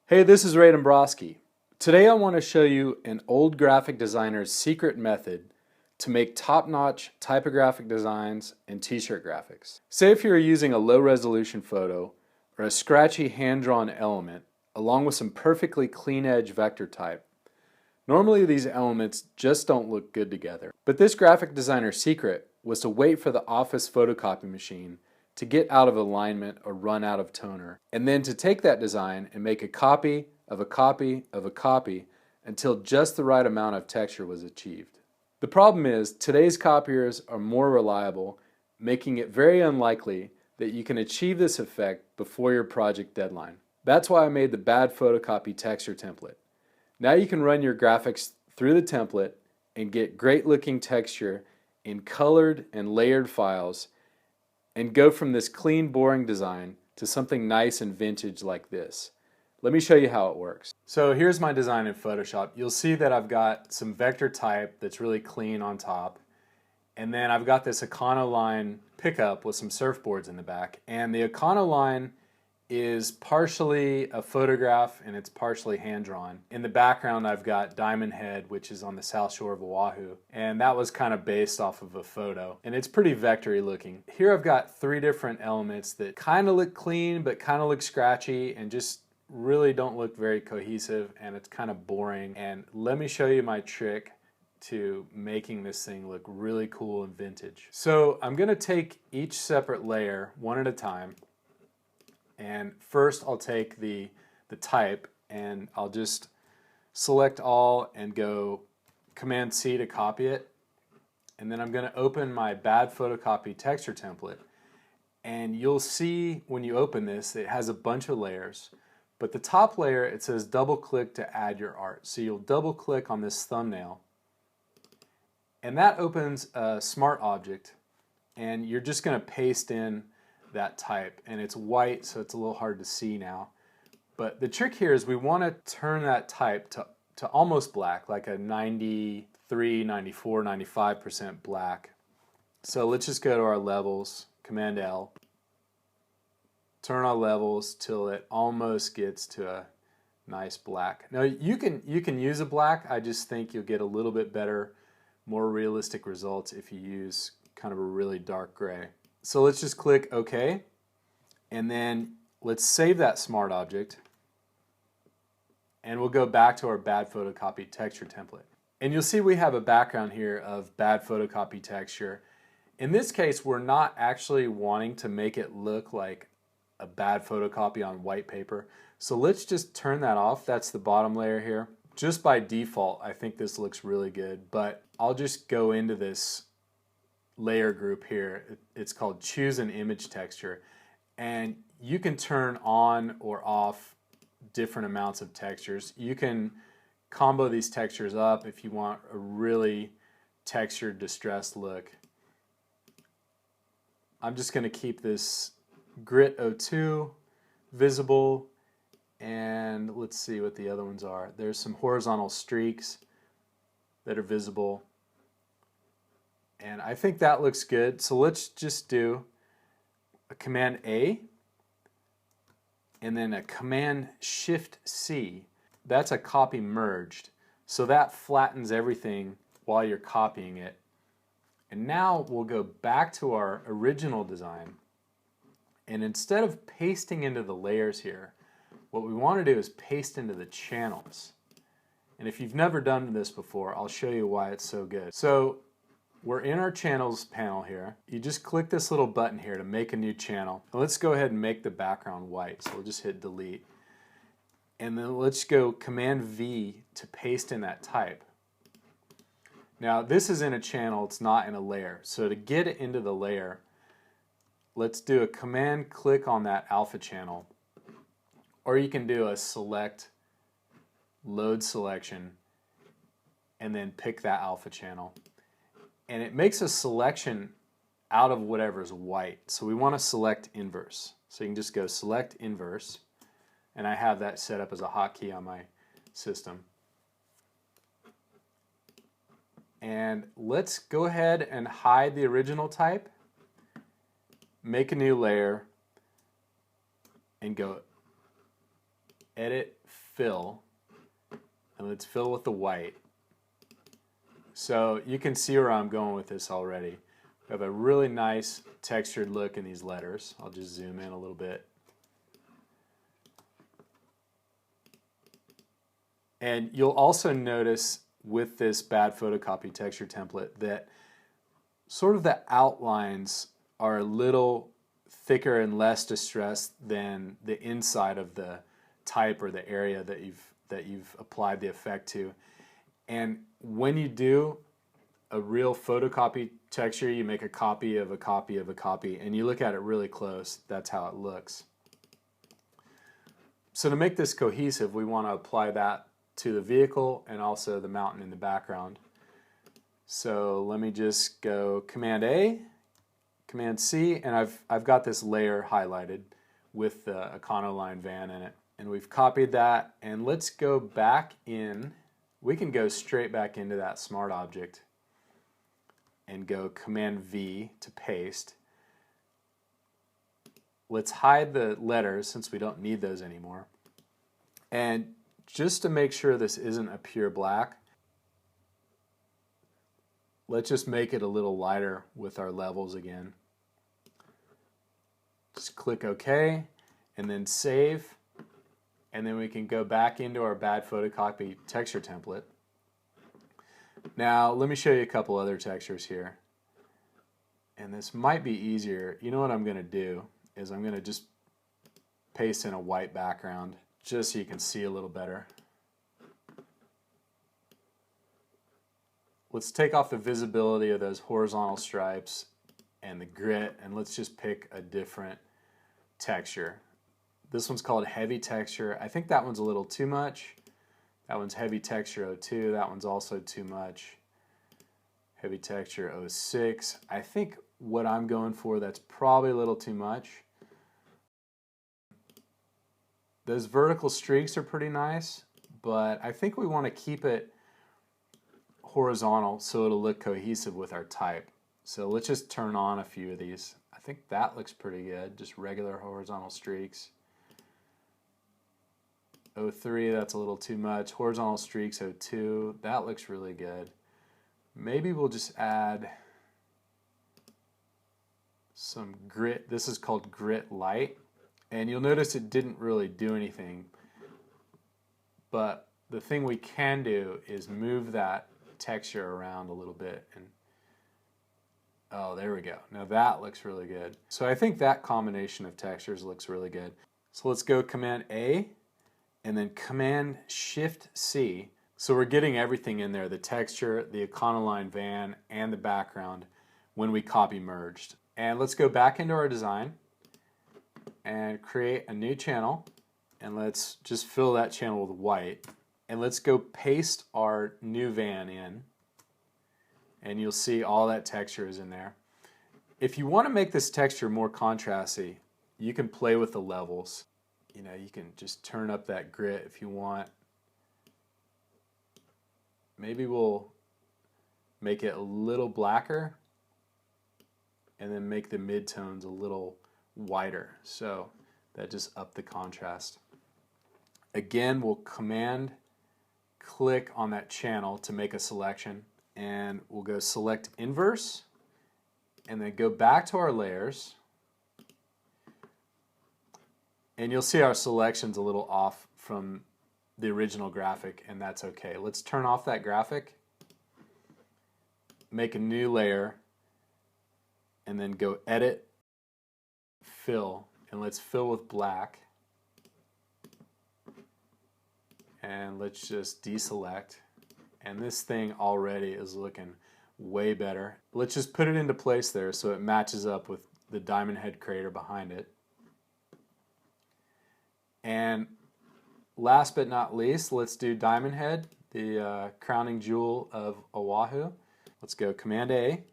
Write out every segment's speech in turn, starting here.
Hey, this is Ray Dombrowski. Today I want to show you an old graphic designer's secret method to make top-notch typographic designs and t-shirt graphics. Say if you're using a low-resolution photo or a scratchy hand-drawn element along with some perfectly clean edge vector type. Normally these elements just don't look good together. But this graphic designer's secret was to wait for the office photocopy machine to get out of alignment or run out of toner, and then to take that design and make a copy of a copy of a copy until just the right amount of texture was achieved. The problem is today's copiers are more reliable, making it very unlikely that you can achieve this effect before your project deadline. That's why I made the bad photocopy texture template. Now you can run your graphics through the template and get great looking texture in colored and layered files and go from this clean, boring design to something nice and vintage like this. Let me show you how it works. So here's my design in Photoshop. You'll see that I've got some vector type that's really clean on top, and then I've got this Econoline pickup with some surfboards in the back, and the Econoline is partially a photograph and it's partially hand-drawn. In the background I've got Diamond Head, which is on the south shore of Oahu, and that was kind of based off of a photo, and it's pretty vectory looking. Here I've got three different elements that kind of look clean but kind of look scratchy and just really don't look very cohesive, and it's kind of boring. And let me show you my trick to making this thing look really cool and vintage. So I'm going to take each separate layer one at a time. And first I'll take the type and I'll just select all and go Command C to copy it. And then I'm going to open my bad photocopy texture template. And you'll see when you open this, it has a bunch of layers. But the top layer, it says double click to add your art. So you'll double click on this thumbnail. And that opens a smart object. And you're just going to paste in that type, and it's white, so it's a little hard to see now. But the trick here is we want to turn that type to almost black, like a 93, 94, 95% black. So let's just go to our levels, Command L, turn our levels till it almost gets to a nice black. Now you can use a black. I just think you'll get a little bit better, more realistic results if you use kind of a really dark gray. So let's just click OK, and then let's save that smart object, and we'll go back to our bad photocopy texture template. And you'll see we have a background here of bad photocopy texture. In this case, we're not actually wanting to make it look like a bad photocopy on white paper. So let's just turn that off. That's the bottom layer here. Just by default, I think this looks really good, but I'll just go into this layer group here. It's called choose an image texture, and you can turn on or off different amounts of textures. You can combo these textures up if you want a really textured distressed look. I'm just going to keep this grit 02 visible, and let's see what the other ones are. There's some horizontal streaks that are visible. And I think that looks good. So let's just do a Command A and then a Command Shift C. That's a copy merged. So that flattens everything while you're copying it. And now we'll go back to our original design. And instead of pasting into the layers here, what we want to do is paste into the channels. And if you've never done this before, I'll show you why it's so good. So we're in our channels panel here. You just click this little button here to make a new channel. And let's go ahead and make the background white. So we'll just hit delete. And then let's go Command V to paste in that type. Now this is in a channel, it's not in a layer. So to get it into the layer, let's do a Command click on that alpha channel. Or you can do a select load selection and then pick that alpha channel. And it makes a selection out of whatever's white. So we want to select inverse. So you can just go select inverse, and I have that set up as a hotkey on my system. And let's go ahead and hide the original type, make a new layer, and go Edit, fill, and let's fill with the white. So you can see where I'm going with this already. We have a really nice textured look in these letters. I'll just zoom in a little bit. And you'll also notice with this bad photocopy texture template that sort of the outlines are a little thicker and less distressed than the inside of the type or the area that you've applied the effect to. And when you do a real photocopy texture, you make a copy of a copy of a copy, and you look at it really close, that's how it looks. So to make this cohesive, we want to apply that to the vehicle and also the mountain in the background. So let me just go Command A, Command C, and I've got this layer highlighted with the Econoline van in it. And we've copied that, and let's go back in. We can go straight back into that smart object and go Command V to paste. Let's hide the letters since we don't need those anymore. And just to make sure this isn't a pure black, let's just make it a little lighter with our levels again. Just click OK and then save, and then we can go back into our bad photocopy texture template. Now let me show you a couple other textures here, and this might be easier. You know what I'm going to do is I'm going to just paste in a white background just so you can see a little better. Let's take off the visibility of those horizontal stripes and the grit, and let's just pick a different texture. This one's called heavy texture. I think that one's a little too much. That one's heavy texture 02. That one's also too much. Heavy texture 06. I think what I'm going for, that's probably a little too much. Those vertical streaks are pretty nice, but I think we want to keep it horizontal so it'll look cohesive with our type. So let's just turn on a few of these. I think that looks pretty good, just regular horizontal streaks. 03, that's a little too much. Horizontal streaks 02, that looks really good. Maybe we'll just add some grit. This is called grit light, and you'll notice it didn't really do anything, but the thing we can do is move that texture around a little bit, and oh, there we go. Now that looks really good. So I think that combination of textures looks really good. So let's go Command A and then Command Shift C. So we're getting everything in there, the texture, the Econoline van, and the background when we copy merged. And let's go back into our design and create a new channel, and let's just fill that channel with white. And let's go paste our new van in, and you'll see all that texture is in there. If you want to make this texture more contrasty, you can play with the levels. You know, you can just turn up that grit if you want. Maybe we'll make it a little blacker and then make the midtones a little whiter. So that just up the contrast. Again, we'll Command click on that channel to make a selection, and we'll go select inverse and then go back to our layers, and you'll see our selection's a little off from the original graphic, and that's okay. Let's turn off that graphic, make a new layer, and then go edit, fill, and let's fill with black. And let's just deselect, and this thing already is looking way better. Let's just put it into place there so it matches up with the diamond head crater behind it. And last but not least, let's do Diamond Head, the crowning jewel of Oahu. Let's go Command A,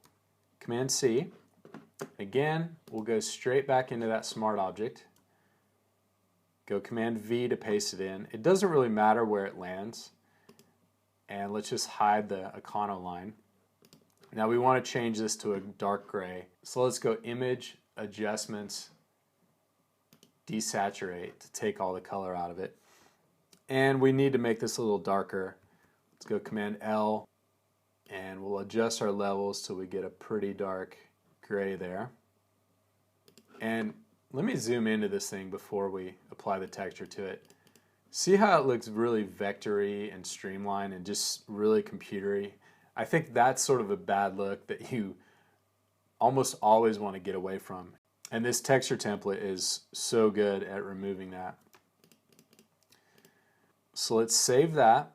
Command C. Again, we'll go straight back into that smart object. Go Command V to paste it in. It doesn't really matter where it lands. And let's just hide the Econoline. Now we want to change this to a dark gray. So let's go Image, Adjustments, Desaturate to take all the color out of it. And we need to make this a little darker. Let's go Command L, and we'll adjust our levels till we get a pretty dark gray there. And let me zoom into this thing before we apply the texture to it. See how it looks really vectory and streamlined and just really computery? I think that's sort of a bad look that you almost always want to get away from. And this texture template is so good at removing that. So let's save that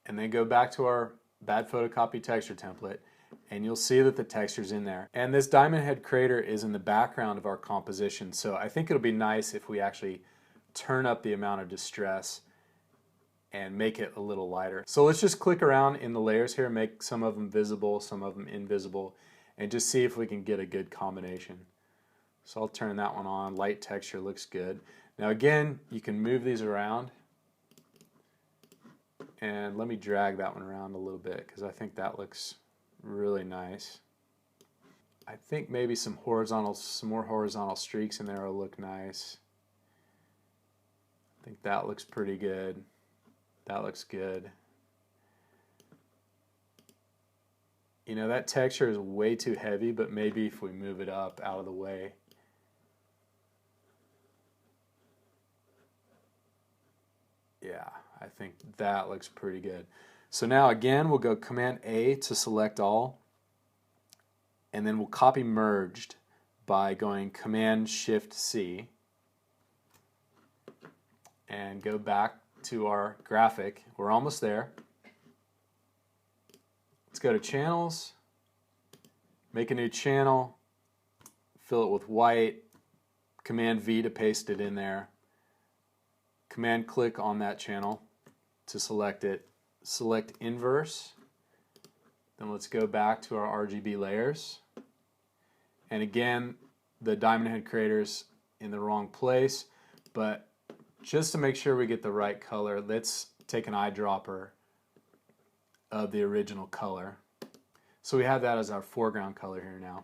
and then go back to our bad photocopy texture template, and you'll see that the texture's in there. And this diamond head crater is in the background of our composition, so I think it'll be nice if we actually turn up the amount of distress and make it a little lighter. So let's just click around in the layers here, make some of them visible, some of them invisible, and just see if we can get a good combination. So I'll turn that one on. Light texture looks good. Now again, you can move these around, and let me drag that one around a little bit because I think that looks really nice. I think maybe some more horizontal streaks in there will look nice. I think that looks pretty good. That looks good. You know, that texture is way too heavy, but maybe if we move it up out of the way. Yeah, I think that looks pretty good. So now again, we'll go Command A to select all, and then we'll copy merged by going Command Shift C and go back to our graphic. We're almost there. Let's go to channels, make a new channel, fill it with white, Command V to paste it in there, Command click on that channel to select it, select inverse, then let's go back to our RGB layers, and again the diamond head crater's in the wrong place, but just to make sure we get the right color, let's take an eyedropper of the original color. So we have that as our foreground color here now.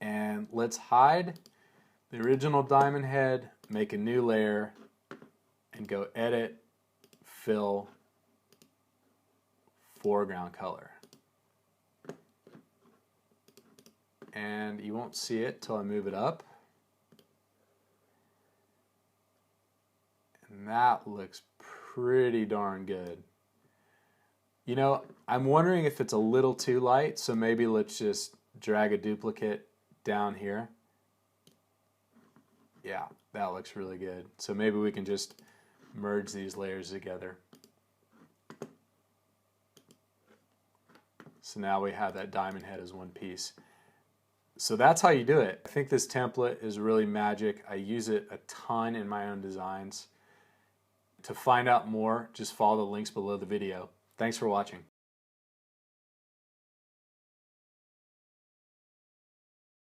And let's hide the original diamond head, make a new layer, and go Edit, Fill, Foreground Color. And you won't see it till I move it up. And that looks pretty darn good. You know, I'm wondering if it's a little too light, so maybe let's just drag a duplicate down here. Yeah, that looks really good. So maybe we can just merge these layers together. So now we have that diamond head as one piece. So that's how you do it. I think this template is really magic. I use it a ton in my own designs. To find out more, just follow the links below the video. Thanks for watching.